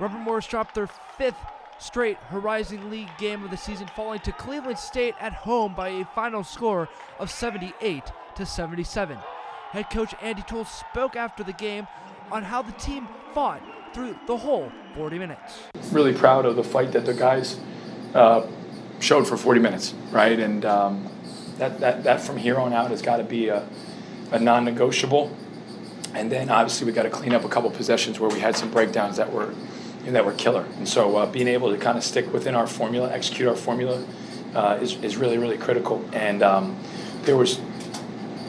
Rubber Morris dropped their 5th straight Horizon League game of the season, falling to Cleveland State at home by a final score of 78-77. Head coach Andy Toole spoke after the game on how the team fought through the whole 40 minutes. Really proud of the fight that the guys showed for 40 minutes, right? And that from here on out has got to be a non-negotiable. And then obviously we got to clean up a couple possessions where we had some breakdowns that were killer. And so being able to kind of stick within our formula, execute our formula, is really, really critical. And there was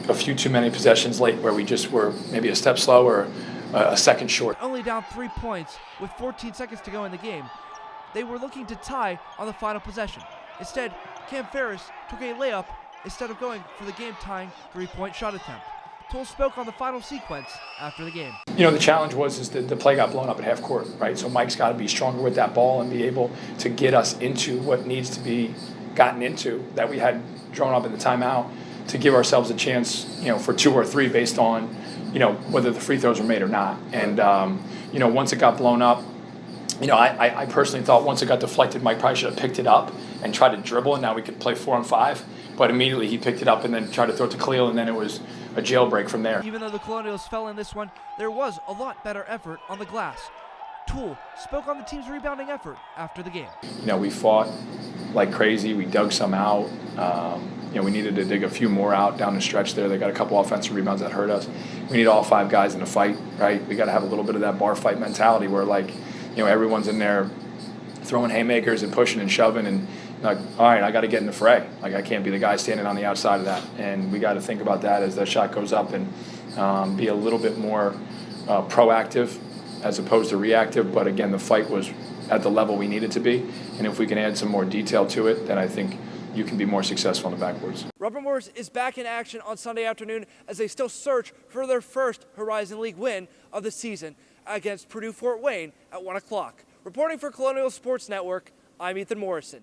a few too many possessions late where we just were maybe a step slow or a second short. Only down 3 points with 14 seconds to go in the game. They were looking to tie on the final possession. Instead, Cam Ferris took a layup instead of going for the game-tying 3-point shot attempt. Toole spoke on the final sequence after the game. You know, the challenge was that the play got blown up at half court, right? So Mike's got to be stronger with that ball and be able to get us into what needs to be gotten into that we had drawn up in the timeout to give ourselves a chance, you know, for 2 or 3 based on, you know, whether the free throws were made or not. And, you know, once it got blown up, you know, I personally thought once it got deflected, Mike probably should have picked it up and tried to dribble, and now we could play 4-on-5. But immediately he picked it up and then tried to throw it to Khalil, and then it was a jailbreak from there. Even though the Colonials fell in this one, there was a lot better effort on the glass. Toole spoke on the team's rebounding effort after the game. You know, we fought like crazy. We dug some out. You know, we needed to dig a few more out down the stretch there. They got a couple offensive rebounds that hurt us. We need all 5 guys in a fight, right? We got to have a little bit of that bar fight mentality where, like, you know, everyone's in there throwing haymakers and pushing and shoving, and like, all right, I got to get in the fray. Like, I can't be the guy standing on the outside of that. And we got to think about that as that shot goes up and be a little bit more proactive as opposed to reactive. But again, the fight was at the level we needed to be. And if we can add some more detail to it, then I think you can be more successful on the backboards. Rubber Morris is back in action on Sunday afternoon as they still search for their first Horizon League win of the season against Purdue Fort Wayne at 1 o'clock. Reporting for Colonial Sports Network, I'm Ethan Morrison.